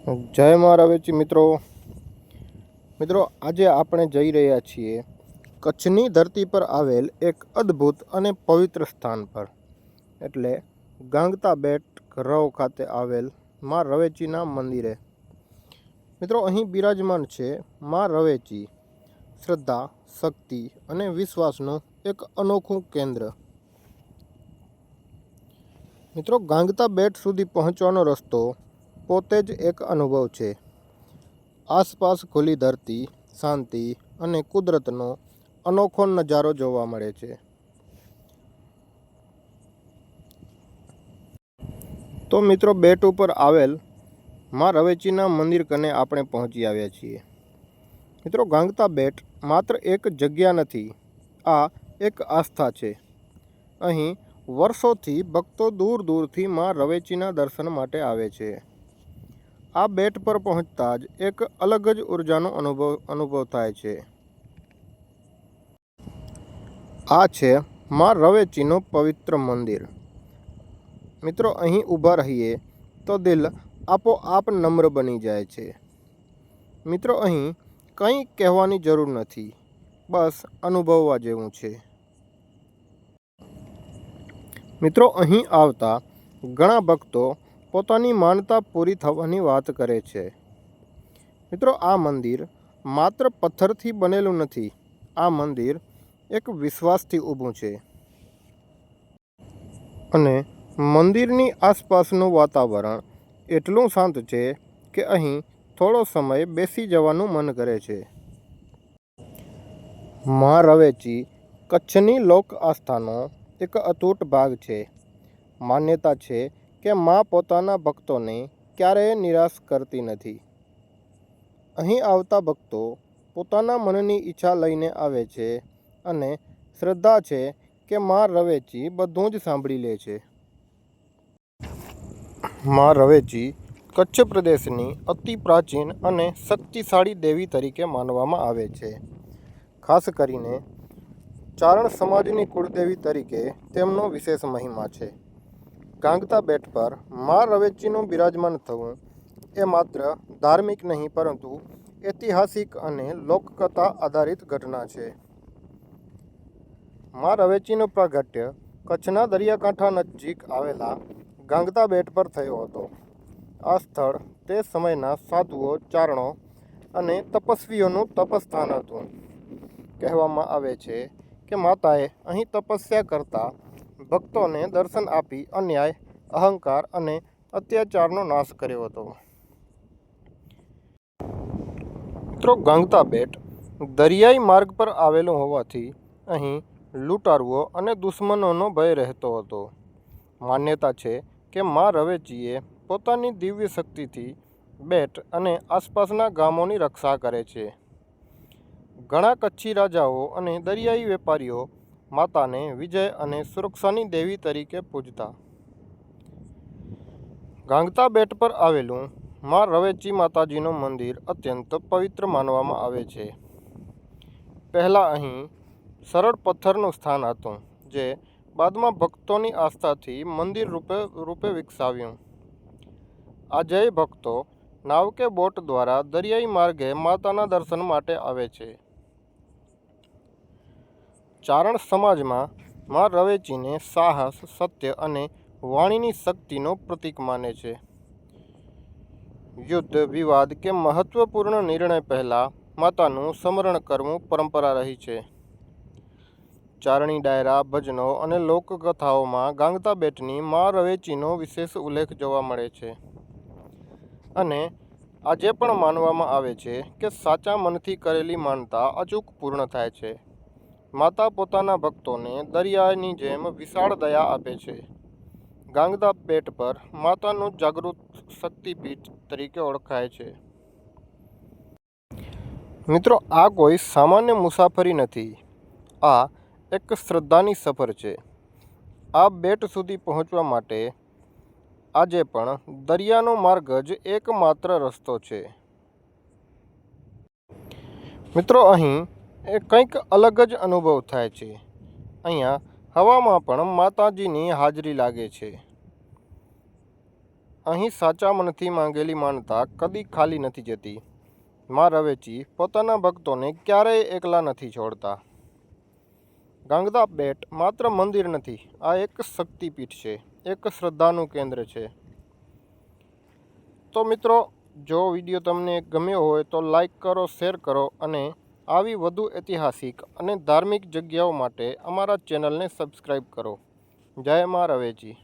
જય મહારાવેચી મિત્રો આજે આપણે જઈ રહ્યા છીએ કચ્છની ધરતી પર આવેલ એક અદ્ભુત અને પવિત્ર સ્થાન પર, એટલે ગાંગતા બેટ રવ ખાતે આવેલ માં રવેચીના મંદિરે। મિત્રો, અહીં બિરાજમાન છે માં રવેચી, શ્રદ્ધા, શક્તિ અને વિશ્વાસનું એક અનોખું કેન્દ્ર। મિત્રો, ગાંગતા બેટ સુધી પહોંચવાનો રસ્તો પોતે જ એક અનુભવ છે। આસપાસ ખુલ્લી ધરતી, શાંતિ અને કુદરતનો અનોખો નજારો જોવા મળે છે। તો મિત્રો, બેટ ઉપર આવેલ માં રવેચીના મંદિર કને આપણે પહોંચી આવ્યા છીએ। મિત્રો, ગાંગતા બેટ માત્ર એક જગ્યા નથી, આ એક આસ્થા છે। અહીં વર્ષોથી ભક્તો દૂર દૂરથી માં રવેચીના દર્શન માટે આવે છે। આ બેટ પર પહોંચતા જ એક અલગ જ ઉર્જાનો અનુભવ થાય છે। આ છે માં રવેચીનું પવિત્ર મંદિર। મિત્રો, અહીં ઊભા રહીએ તો દિલ આપોઆપ નમ્ર બની જાય છે। મિત્રો, અહીં કંઈ કહેવાની જરૂર નથી, બસ અનુભવવા જેવું છે। મિત્રો, અહીં આવતા ઘણા ભક્તો પોતાની માનતા પૂરી થવાની વાત કરે છે। મિત્રો, આ મંદિર માત્ર પથ્થરથી બનેલું નથી, આ મંદિર એક વિશ્વાસથી ઊભું છે। અને મંદિરની આસપાસનું વાતાવરણ એટલું શાંત છે કે અહીં થોડો સમય બેસી જવાનું મન કરે છે। માં રવેચી કચ્છની લોક આસ્થાનો એક અતૂટ ભાગ છે। માન્યતા છે કે માં પોતાના ભક્તોને ક્યારેય નિરાશ કરતી નથી। અહીં આવતા ભક્તો પોતાના મનની ઈચ્છા લઈને આવે છે અને શ્રદ્ધા છે કે માં રવેચી બધું જ સાંભળી લે છે। માં રવેચી કચ્છ પ્રદેશની અતિ પ્રાચીન અને શક્તિશાળી દેવી તરીકે માનવામાં આવે છે। ખાસ કરીને ચારણ સમાજની કુળદેવી તરીકે તેમનો વિશેષ મહિમા છે। ગાંગતા બેટ પર માં રવેચીનું બિરાજમાન થવું એ માત્ર ધાર્મિક નહીં, પરંતુ ઐતિહાસિક અને લોકકથા આધારિત ઘટના છે। માં રવેચીનું પ્રાગટ્ય કચ્છના દરિયાકાંઠા નજીક આવેલા ગાંગતા બેટ પર થયો હતો। આ સ્થળ તે સમયના સાધુઓ, ચારણો અને તપસ્વીઓનું તપસ્થાન હતું। કહેવામાં આવે છે કે માતાએ અહીં તપસ્યા કરતા ભક્તોને દર્શન આપી અન્યાય, અહંકાર અને અત્યાચારનો નાશ કર્યો હતો। મિત્રો, ગાંગતા બેટ દરિયાઈ માર્ગ પર આવેલું હોવાથી અહીં લૂંટારુઓ અને દુશ્મનોનો ભય રહેતો હતો। માન્યતા છે કે માં રવેચીએ પોતાની દિવ્ય શક્તિથી બેટ અને આસપાસના ગામોની રક્ષા કરે છે। ઘણા કચ્છી રાજાઓ અને દરિયાઈ વેપારીઓ માતાને વિજય અને સુરક્ષાની દેવી તરીકે પૂજતા। ગાંગતા બેટ પર આવેલું માં રવેચી માતાજીનું મંદિર અત્યંત પવિત્ર માનવામાં આવે છે। પહેલાં અહીં સરળ પથ્થરનું સ્થાન હતું, જે બાદમાં ભક્તોની આસ્થાથી મંદિર રૂપે વિકસાવ્યું। આજે ભક્તો નાવ કે બોટ દ્વારા દરિયાઈ માર્ગે માતાના દર્શન માટે આવે છે। ચારણ સમાજમાં માં રવેચીને સાહસ, સત્ય અને વાણીની શક્તિનું પ્રતીક માને છે। યુદ્ધ, વિવાદ કે મહત્વપૂર્ણ નિર્ણય પહેલાં માતાનું સ્મરણ કરવું પરંપરા રહી છે। ચારણી ડાયરા, ભજનો અને લોકકથાઓમાં ગાંગતા બેટની માં રવેચીનો વિશેષ ઉલ્લેખ જોવા મળે છે। અને આજે પણ માનવામાં આવે છે કે સાચા મનથી કરેલી માનતા અચૂક પૂર્ણ થાય છે। માતા પોતાના ભક્તોને દરિયાની જેમ વિશાળ દયા આપે છે। ગાંગતા બેટ પર માતાનું જાગૃત શક્તિપીઠ તરીકે ઓળખાય છે। મિત્રો, આ કોઈ સામાન્ય મુસાફરી નથી, આ એક શ્રદ્ધાની સફર છે। આ બેટ સુધી પહોંચવા માટે આજે પણ દરિયાનો માર્ગ જ એકમાત્ર રસ્તો છે। મિત્રો, અહીં કંઈક અલગ જ અનુભવ થાય છે। અહીંયા હવામાં પણ માતાજીની હાજરી લાગે છે અહીં સાચા મનથી માંગેલી માનતા કદી ખાલી નથી જતી. મા રવેચી પોતાના ભક્તોને ક્યારેય એકલા નથી છોડતા. ગાંગતા બેટ માત્ર મંદિર નથી, આ એક શક્તિપીઠ છે, એક શ્રદ્ધાનું કેન્દ્ર છે. તો મિત્રો, જો વિડીયો તમને ગમ્યો હોય તો લાઈક કરો, શેર કરો અને આવી વધુ ઐતિહાસિક અને ધાર્મિક જગ્યાઓ માટે અમારા ચેનલને સબસ્ક્રાઈબ કરો. જય મા રવેચી.